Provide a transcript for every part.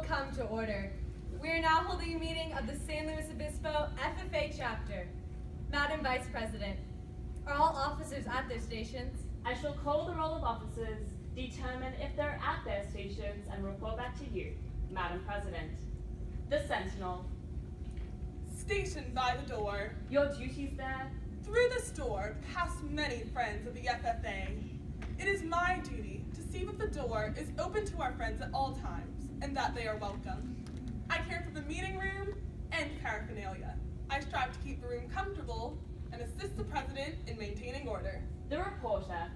come to order. We are now holding a meeting of the San Luis Obispo FFA chapter. Madam Vice President, are all officers at their stations? I shall call the roll of officers, determine if they're at their stations, and report back to you, Madam President. The Sentinel. Stationed by the door. Your duties there? Through this door, past many friends of the FFA. It is my duty to see that the door is open to our friends at all times, and that they are welcome. I care for the meeting room and paraphernalia. I strive to keep the room comfortable and assist the President in maintaining order. The reporter.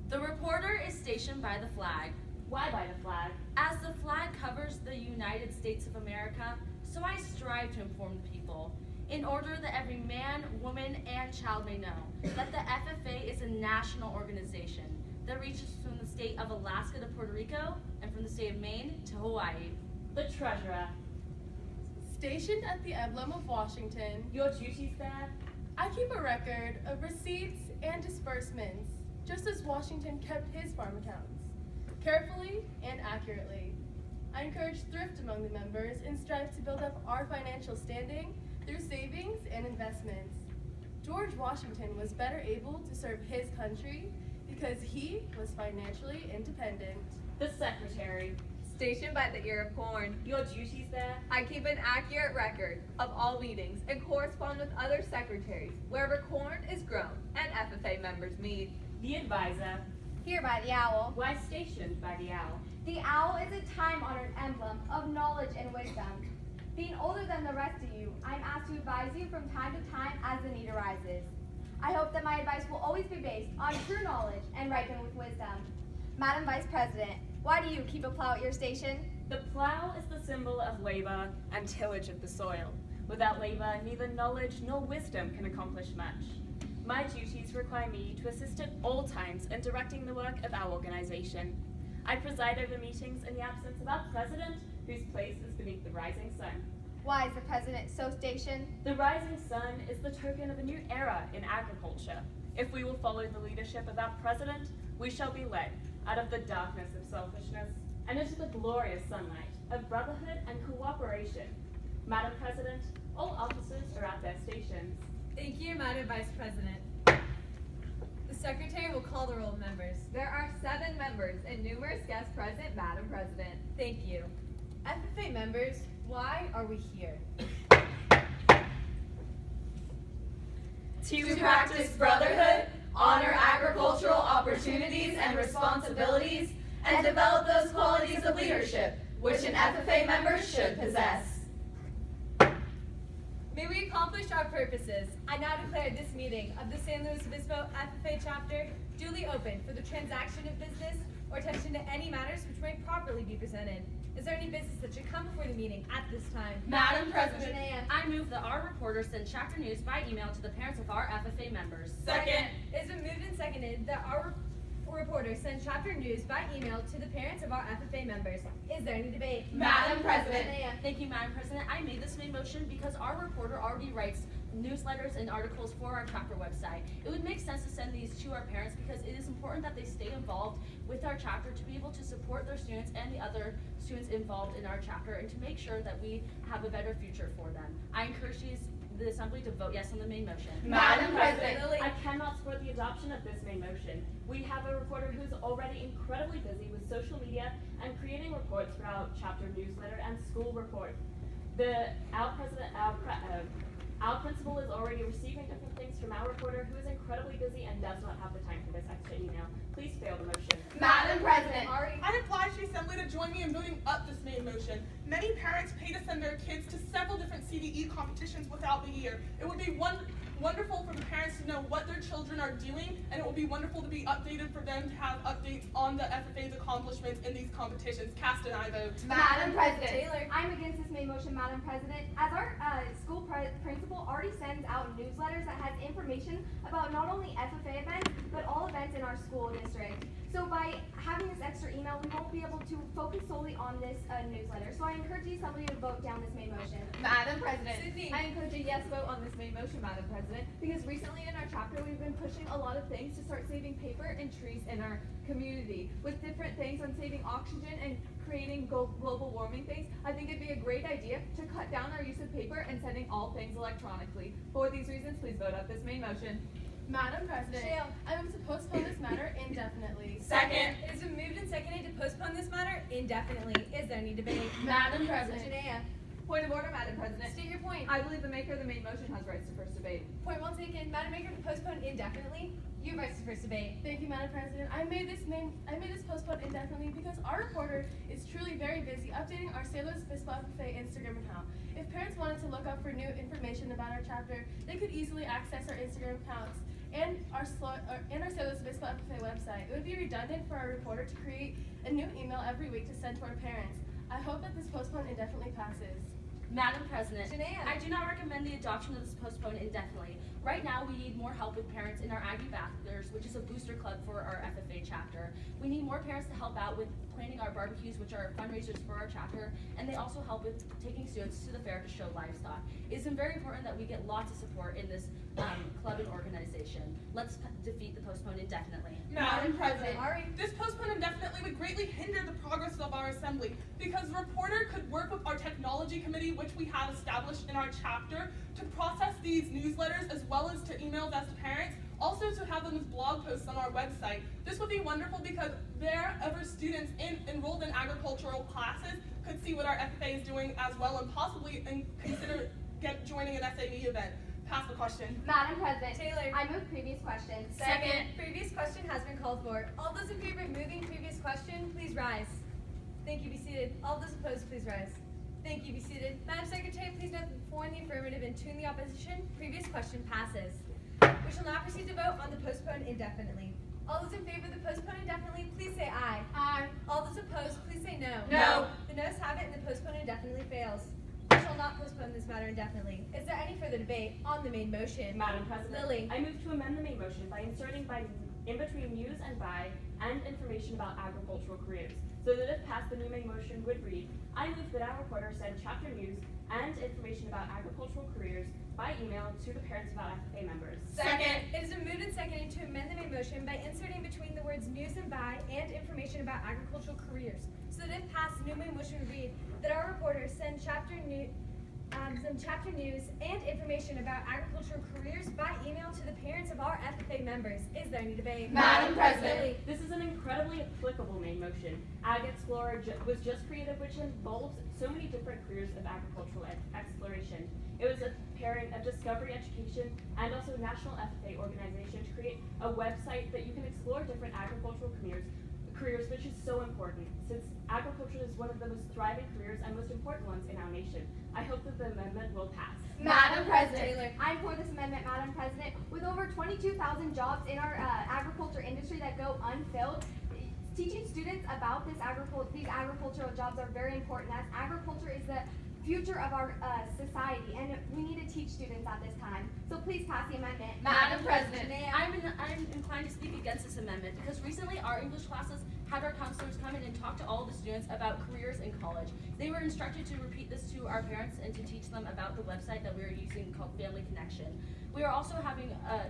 The reporter is stationed by the flag. Why by the flag? As the flag covers the United States of America, so I strive to inform the people, in order that every man, woman, and child may know that the FFA is a national organization that reaches from the state of Alaska to Puerto Rico and from the state of Maine to Hawaii. The Treasurer. Stationed at the emblem of Washington, Your duties there? I keep a record of receipts and disbursements, just as Washington kept his farm accounts, carefully and accurately. I encourage thrift among the members and strive to build up our financial standing through savings and investments. George Washington was better able to serve his country because he was financially independent. The Secretary. Stationed by the ear of corn. Your duties there? I keep an accurate record of all meetings and correspond with other secretaries wherever corn is grown and FFA members meet. The Advisor. Here by the owl. Why stationed by the owl? The owl is a time-honored emblem of knowledge and wisdom. Being older than the rest of you, I'm asked to advise you from time to time as the need arises. I hope that my advice will always be based on true knowledge and ripen with wisdom. Madam Vice President, why do you keep a plow at your station? The plow is the symbol of labor and tillage of the soil. Without labor, neither knowledge nor wisdom can accomplish much. My duties require me to assist at all times in directing the work of our organization. I preside over meetings in the absence of our president, whose place is beneath the rising sun. Why is the President so stationed? The rising sun is the token of a new era in agriculture. If we will follow the leadership of our president, we shall be led out of the darkness of selfishness and into the glorious sunlight of brotherhood and cooperation. Madam President, all officers are at their stations. Thank you, Madam Vice President. The Secretary will call the roll of members. There are 7 members and numerous guests present, Madam President. Thank you. FFA members, why are we here? To practice brotherhood, honor agricultural opportunities and responsibilities, and develop those qualities of leadership which an FFA member should possess. May we accomplish our purposes, I now declare this meeting of the San Luis Obispo FFA chapter duly open for the transaction of business or attention to any matters which may properly be presented. Is there any business that should come before the meeting at this time? Madam President, Janaea. I move that our reporter send chapter news by email to the parents of our FFA members. Second. It has been moved and seconded that our reporter send chapter news by email to the parents of our FFA members. Is there any debate? Madam President. Janaea. Thank you, Madam President. I made this main motion because our reporter already writes newsletters and articles for our chapter website. It would make sense to send these to our parents because it is important that they stay involved with our chapter to be able to support their students and the other students involved in our chapter and to make sure that we have a better future for them. I encourage the Assembly to vote yes on the main motion. Madam President. I cannot support the adoption of this main motion. We have a reporter who's already incredibly busy with social media and creating reports for our chapter newsletter and school report. Our principal is already receiving different things from our reporter who is incredibly busy and does not have the time for this extra email. Please fail the motion. Madam President. I oblige the Assembly to join me in voting up this main motion. Many parents pay to send their kids to several different CDE competitions without the year. It would be wonderful for the parents to know what their children are doing, and it would be wonderful to be updated for them to have updates on the FFA's accomplishments in these competitions. Cast and I vote. Madam President. Taylor. I'm against this main motion, Madam President, as our school principal already sends out newsletters that has information about not only FFA events, but all events in our school district. So by having this extra email, we won't be able to focus solely on this newsletter. So I encourage the assembly to vote down this main motion. Madam President, Sydney. I encourage a yes vote on this main motion, Madam President, because recently in our chapter we've been pushing a lot of things to start saving paper and trees in our community. With different things on saving oxygen and creating global warming things, I think it'd be a great idea to cut down our use of paper and sending all things electronically. For these reasons, please vote up this main motion. Madam President, Shale. I move to postpone this matter indefinitely. Second. It has been moved and seconded to postpone this matter indefinitely. Is there any debate? Madam President. Janea, Point of order, Madam President. state your point. I believe the maker of the main motion has rights to first debate. Point well taken. Madam Maker, to postpone indefinitely. You have rights to first debate. Thank you, Madam President. I made this postpone indefinitely because our reporter is truly very busy updating our San Luis Obispo FFA Instagram account. If parents wanted to look up for new information about our chapter, they could easily access our Instagram accounts and our San Luis Obispo FFA website. It would be redundant for our reporter to create a new email every week to send to our parents. I hope that this postpone indefinitely passes. Madam President, Janea. I do not recommend the adoption of this postpone indefinitely. Right now, we need more help with parents in our Aggie Ambassadors, which is a booster club for our FFA chapter. We need more parents to help out with planning our barbecues, which are fundraisers for our chapter, and they also help with taking students to the fair to show livestock. It's very important that we get lots of support in this club and organization. Let's defeat the postpone indefinitely. Madam President, Ari. this postpone indefinitely would greatly hinder the progress of our assembly because the reporter could work with our technology committee, which we have established in our chapter, to process these newsletters as well as to emails as to parents, also to have them as blog posts on our website. This would be wonderful because wherever students enrolled in agricultural classes could see what our FFA is doing as well and possibly consider joining an SAE event. Pass the question. Madam President, Taylor. I move previous question. Second. Previous question has been called for. All those in favor of moving previous question, please rise. Thank you. Be seated. All those opposed, please rise. Thank you. Be seated. Madam Secretary, please note that 4 in the affirmative and 2 in the opposition. Previous question passes. We shall now proceed to vote on the postpone indefinitely. All those in favor of the postpone indefinitely, please say aye. Aye. All those opposed, please say no. No. The noes have it and the postpone indefinitely fails. We shall not postpone this matter indefinitely. Is there any further debate on the main motion? Madam President, Lily. I move to amend the main motion by inserting by in between news and by and information about agricultural careers, so that if passed, the new main motion would read, I move that our reporter send chapter news and information about agricultural careers by email to the parents of our FFA members. Second. It has been moved and seconded to amend the main motion by inserting between the words news and by and information about agricultural careers, so that if passed, the new main motion would read that our reporters send chapter news and information about agricultural careers by email to the parents of our FFA members. Is there any debate? Madam President. Lily. This is an incredibly applicable main motion. Ag Explorer was just created, which involves so many different careers of agricultural exploration. It was a pairing of discovery education and also a national FFA organization to create a website that you can explore different agricultural careers, which is so important, since agriculture is one of the most thriving careers and most important ones in our nation. I hope that the amendment will pass. Madam President, Taylor. I'm for this amendment, Madam President. With over 22,000 jobs in our agriculture industry that go unfilled, teaching students about these agricultural jobs are very important, as agriculture is the future of our society, and we need to teach students at this time. So please pass the amendment. Madam President, Janea. I'm inclined to speak against this amendment because recently our English classes had our counselors come in and talk to all the students about careers in college. They were instructed to repeat this to our parents and to teach them about the website that we are using called Family Connection. We are also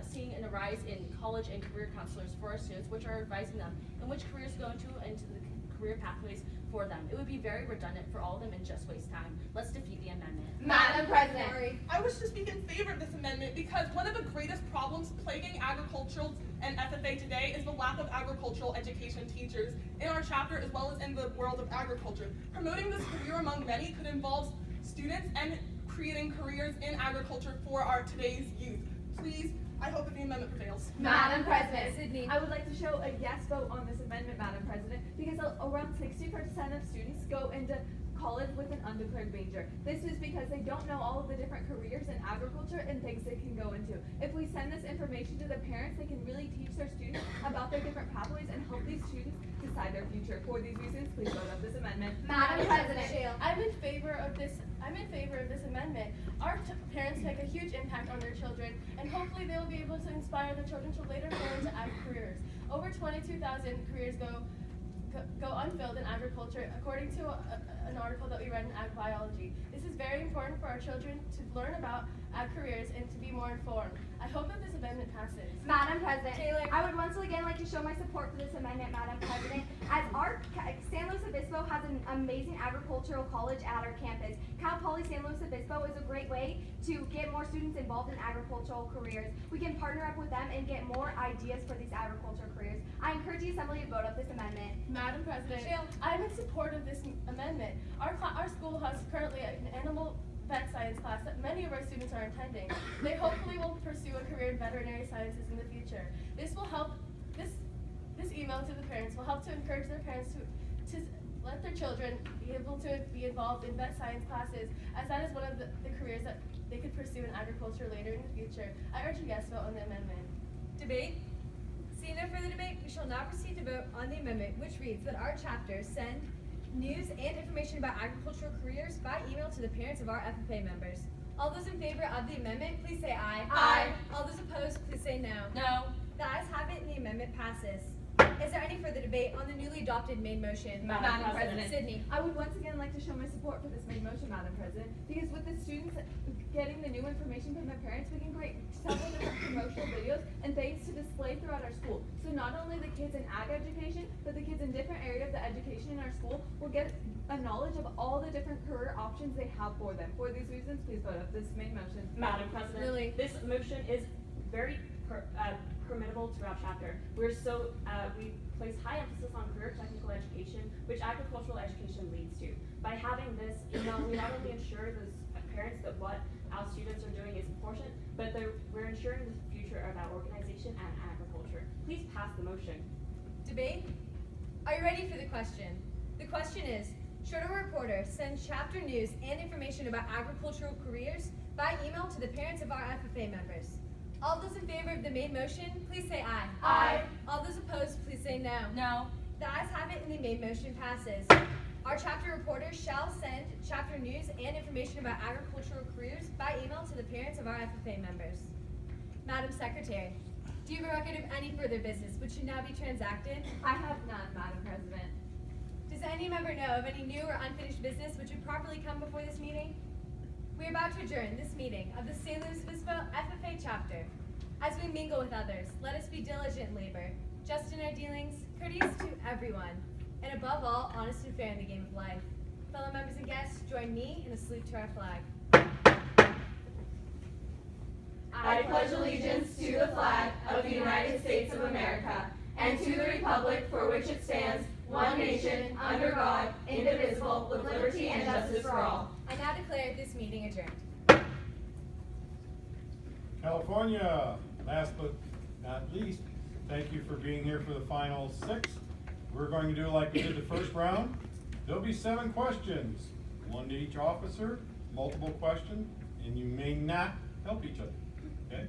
seeing a rise in college and career counselors for our students, which are advising them in which careers to go into and to the career pathways for them. It would be very redundant for all of them and just waste time. Let's defeat the amendment. Madam President. Sorry. I wish to speak in favor of this amendment because one of the greatest problems plaguing agricultural and FFA today is the lack of agricultural education teachers in our chapter as well as in the world of agriculture. Promoting this career among many could involve students and creating careers in agriculture for our today's youth. Please, I hope that the amendment prevails. Madam President, Sydney. I would like to show a yes vote on this amendment, Madam President, because around 60% of students go into college with an undeclared major. This is because they don't know all of the different careers in agriculture and things they can go into. If we send this information to the parents, they can really teach their students about their different pathways and help these students decide their future. For these reasons, please vote up this amendment. Madam President. I'm in favor of this amendment. Our parents make a huge impact on their children, and hopefully they will be able to inspire their children to later go into ag careers. Over 22,000 careers go unfilled in agriculture, according to an article that we read in Ag Biology. This is very important for our children to learn about ag careers and to be more informed. I hope that this amendment passes. Madam President, Taylor. I would once again like to show my support for this amendment, Madam President, as our San Luis Obispo has an amazing agricultural college at our campus. Cal Poly San Luis Obispo is a great way to get more students involved in agricultural careers. We can partner up with them and get more ideas for these agricultural careers. I encourage the Assembly to vote up this amendment. Madam President, Jill. I'm in support of this amendment. Our school has currently an animal vet science class that many of our students are attending. They hopefully will pursue a career in veterinary sciences in the future. This will help. This email to the parents will help to encourage their parents to let their children be able to be involved in vet science classes, as that is one of the careers that they could pursue in agriculture later in the future. I urge a yes vote on the amendment. Debate? Seeing no further debate, we shall now proceed to vote on the amendment, which reads that our chapter send news and information about agricultural careers by email to the parents of our FFA members. All those in favor of the amendment, please say aye. Aye. All those opposed, please say no. No. The ayes have it and the amendment passes. Is there any further debate on the newly adopted main motion? Madam President. Sydney. I would once again like to show my support for this main motion, Madam President, because with the students getting the new information from their parents, we can create several different promotional videos and things to display throughout our school. So not only the kids in ag education, but the kids in different areas of the education in our school will get a knowledge of all the different career options they have for them. For these reasons, please vote up this main motion. Madam President, Lily. this motion is very permittable to our chapter. We place high emphasis on career technical education, which agricultural education leads to. By having this email, we not only ensure the parents that what our students are doing is important, but we're ensuring the future of our organization and agriculture. Please pass the motion. Debate? Are you ready for the question? The question is, should a reporter send chapter news and information about agricultural careers by email to the parents of our FFA members? All those in favor of the main motion, please say aye. Aye. All those opposed, please say no. No. The ayes have it and the main motion passes. Our chapter reporters shall send chapter news and information about agricultural careers by email to the parents of our FFA members. Madam Secretary, do you have a record of any further business which should now be transacted? I have none, Madam President. Does any member know of any new or unfinished business which would properly come before this meeting? We are about to adjourn this meeting of the San Luis Obispo FFA chapter. As we mingle with others, let us be diligent in labor, just in our dealings, courteous to everyone, and above all, honest and fair in the game of life. Fellow members and guests, join me in a salute to our flag. I pledge allegiance to the flag of the United States of America and to the republic for which it stands, one nation, under God, indivisible, with liberty and justice for all. I now declare this meeting adjourned. California, last but not least, thank you for being here for the final 6. We're going to do like we did the first round. There'll be 7 questions, 1 to each officer, multiple questions, and you may not help each other, okay?